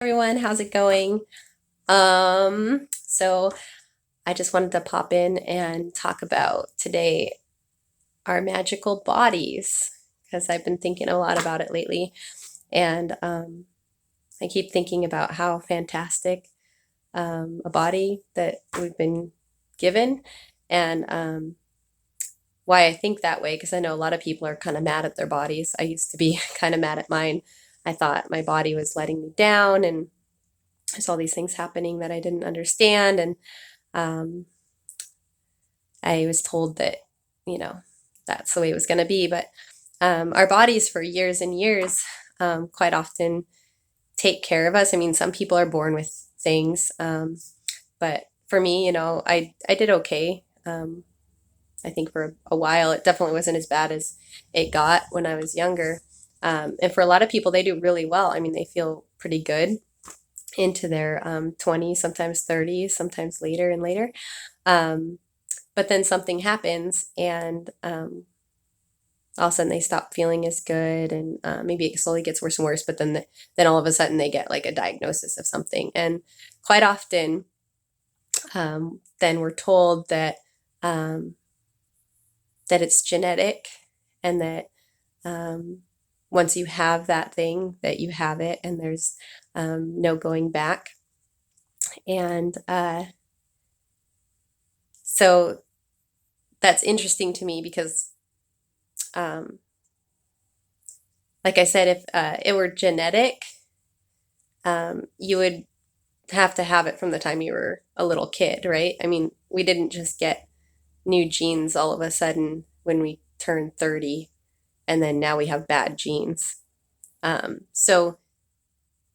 Everyone, how's it going? So I just wanted to pop in and talk about today our magical bodies because I've been thinking a lot about it lately, and I keep thinking about how fantastic a body that we've been given, and why I think that way. Because I know a lot of people are kind of mad at their bodies. I used to be kind of mad at mine. I thought my body was letting me down, and there's all these things happening that I didn't understand. And um, I was told that, you know, that's the way it was going to be. But our bodies for years and years quite often take care of us. I mean, some people are born with things. But for me, I did okay. I think for a while, it definitely wasn't as bad as it got when I was younger. And for a lot of people, they do really well. I mean, they feel pretty good into their 20s, sometimes 30s, sometimes later and later. Um, but then something happens, and all of a sudden they stop feeling as good, and maybe it slowly gets worse and worse. But then all of a sudden they get like a diagnosis of something, and quite often, then we're told that um, that it's genetic, and that once you have that thing, that you have it, and there's no going back. And so that's interesting to me because, um, like I said, if it were genetic, you would have to have it from the time you were a little kid, right? I mean, we didn't just get new genes all of a sudden when we turned 30, and then now we have bad genes. So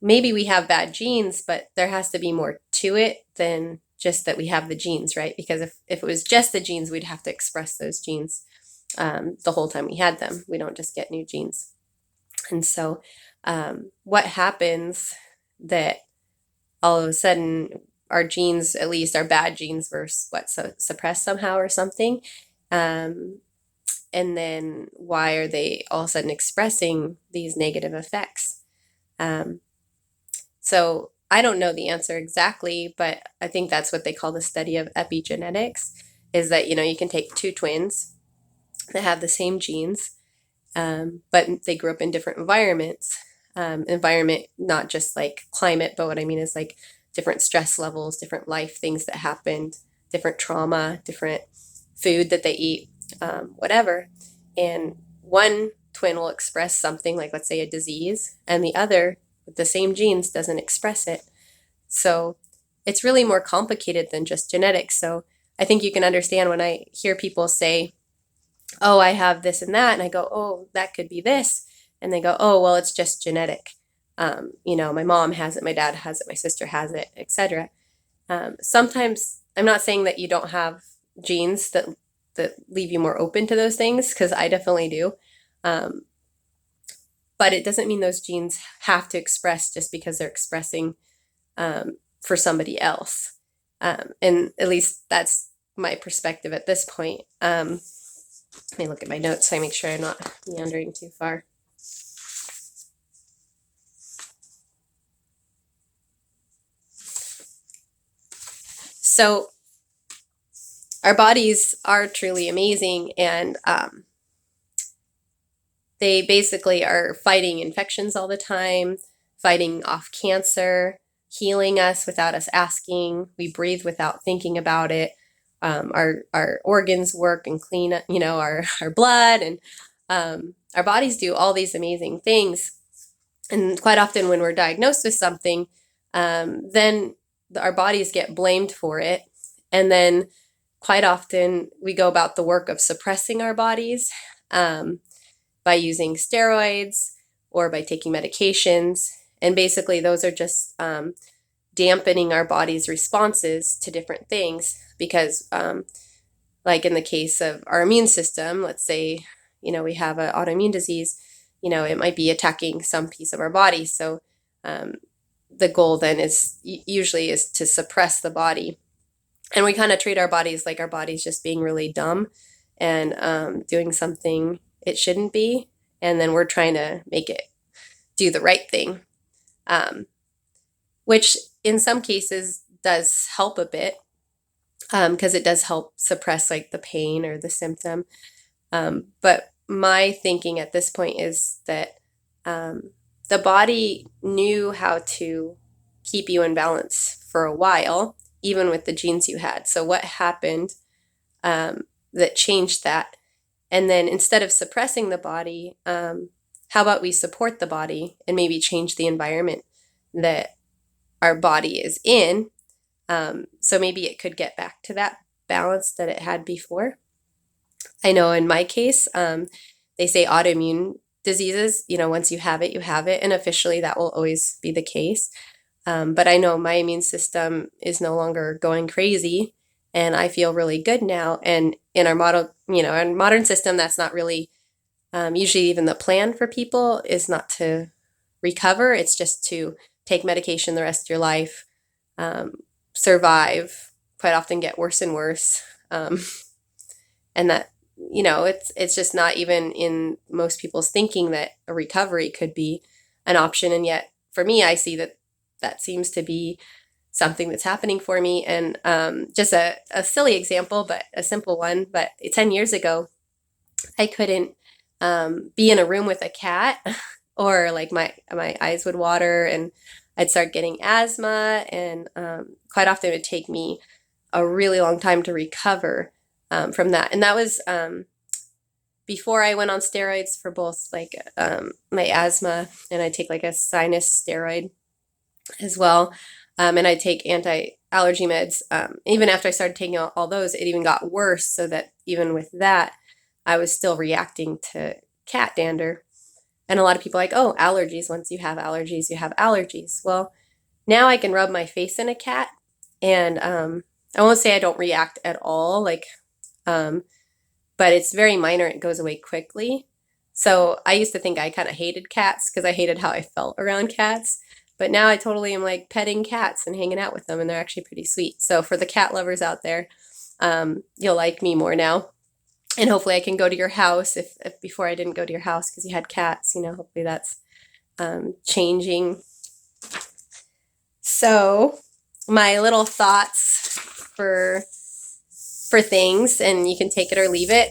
maybe we have bad genes, but there has to be more to it than just that we have the genes, right? Because if it was just the genes, we'd have to express those genes the whole time we had them. We don't just get new genes. And so, what happens that all of a sudden our genes, at least our bad genes, were suppressed somehow or something? Um, and then why are they all of a sudden expressing these negative effects? Um, so I don't know the answer exactly, but I think that's what they call the study of epigenetics, is that, you can take two twins that have the same genes, but they grew up in different environments. Environment, not just like climate, but what I mean is like different stress levels, different life things that happened, different trauma, different food that they eat, whatever. And one twin will express something like, let's say, a disease, and the other with the same genes doesn't express it. So it's really more complicated than just genetics. So I think you can understand when I hear people say, oh, I have this and that, and I go, oh, that could be this. And they go, oh, well, it's just genetic. My mom has it, my dad has it, my sister has it, etc. Sometimes I'm not saying that you don't have genes that leave you more open to those things, because I definitely do. Um, but it doesn't mean those genes have to express just because they're expressing for somebody else. And at least that's my perspective at this point. Let me look at my notes so I make sure I'm not meandering too far. So our bodies are truly amazing, and they basically are fighting infections all the time, fighting off cancer, healing us without us asking. We breathe without thinking about it. Our organs work and clean, our blood, and our bodies do all these amazing things. And quite often, when we're diagnosed with something, then our bodies get blamed for it, and then quite often we go about the work of suppressing our bodies. By using steroids or by taking medications. And basically, those are just dampening our body's responses to different things because, like in the case of our immune system, let's say, we have an autoimmune disease, it might be attacking some piece of our body. So the goal then is usually is to suppress the body. And we kind of treat our bodies like our bodies just being really dumb and doing something it shouldn't be, and then we're trying to make it do the right thing. Um, which in some cases does help a bit, because it does help suppress like the pain or the symptom. But my thinking at this point is that the body knew how to keep you in balance for a while, even with the genes you had. So what happened that changed that? And then instead of suppressing the body, how about we support the body and maybe change the environment that our body is in? So maybe it could get back to that balance that it had before. I know in my case, they say autoimmune diseases, once you have it, you have it. And officially that will always be the case. But I know my immune system is no longer going crazy and I feel really good now. And in our modern system, that's not really usually even the plan for people is not to recover. It's just to take medication the rest of your life, survive, quite often get worse and worse. And that, it's just not even in most people's thinking that a recovery could be an option. And yet for me, I see that seems to be something that's happening for me. And just a silly example, but a simple one. But 10 years ago, I couldn't be in a room with a cat or like my eyes would water and I'd start getting asthma. And quite often it would take me a really long time to recover from that. And that was before I went on steroids for both like my asthma, and I take like a sinus steroid as well. And I take anti-allergy meds. Even after I started taking all those, it even got worse, so that even with that, I was still reacting to cat dander. And a lot of people are like, oh, allergies. Once you have allergies, you have allergies. Well, now I can rub my face in a cat, and I won't say I don't react at all, like, but it's very minor. It goes away quickly. So I used to think I kind of hated cats because I hated how I felt around cats. But now I totally am like petting cats and hanging out with them, and they're actually pretty sweet. So for the cat lovers out there, you'll like me more now. And hopefully I can go to your house if before I didn't go to your house because you had cats, hopefully that's changing. So my little thoughts for things, and you can take it or leave it.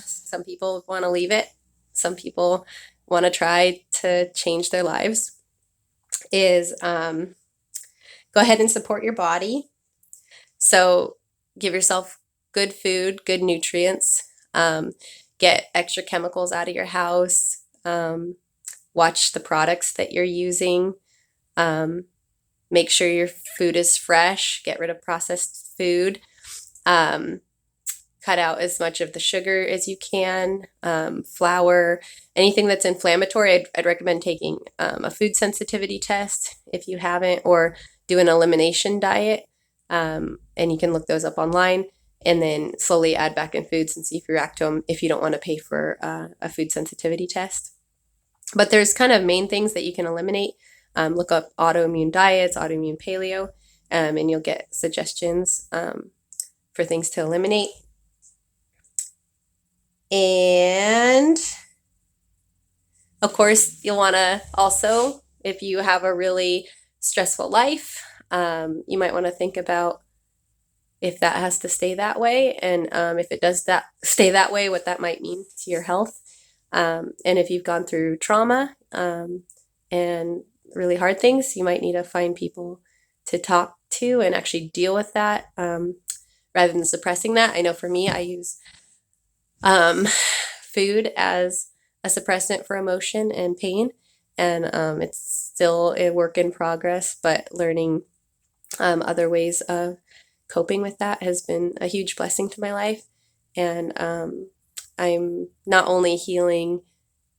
Some people want to leave it. Some people want to try to change their lives. Is go ahead and support your body. So give yourself good food, good nutrients. Get extra chemicals out of your house. Watch the products that you're using. Make sure your food is fresh. Get rid of processed food. Cut out as much of the sugar as you can. Flour, anything that's inflammatory. I'd recommend taking a food sensitivity test if you haven't, or do an elimination diet. And you can look those up online, and then slowly add back in foods and see if you react to them if you don't want to pay for a food sensitivity test. But there's kind of main things that you can eliminate. Look up autoimmune diets, autoimmune paleo, and you'll get suggestions for things to eliminate. And of course, you'll want to also, if you have a really stressful life, you might want to think about if that has to stay that way, and if it does stay that way, what that might mean to your health. And if you've gone through trauma and really hard things, you might need to find people to talk to and actually deal with that rather than suppressing that. I know for me, I use food as a suppressant for emotion and pain, and it's still a work in progress, but learning other ways of coping with that has been a huge blessing to my life. And I'm not only healing,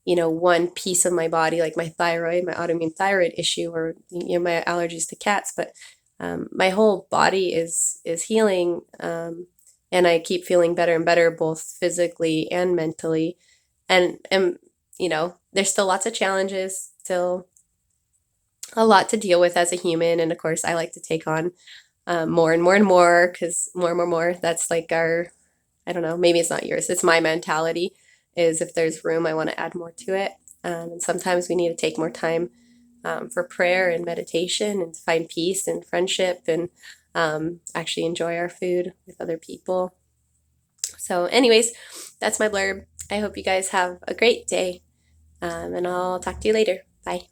one piece of my body, like my thyroid, my autoimmune thyroid issue, or my allergies to cats, but my whole body is healing, and I keep feeling better and better, both physically and mentally. And there's still lots of challenges, still a lot to deal with as a human. And of course, I like to take on more and more and more, because more, that's like I don't know, maybe it's not yours, it's my mentality, is if there's room, I want to add more to it. And sometimes we need to take more time for prayer and meditation and to find peace and friendship and actually enjoy our food with other people. So, anyways, that's my blurb. I hope you guys have a great day, and I'll talk to you later. Bye.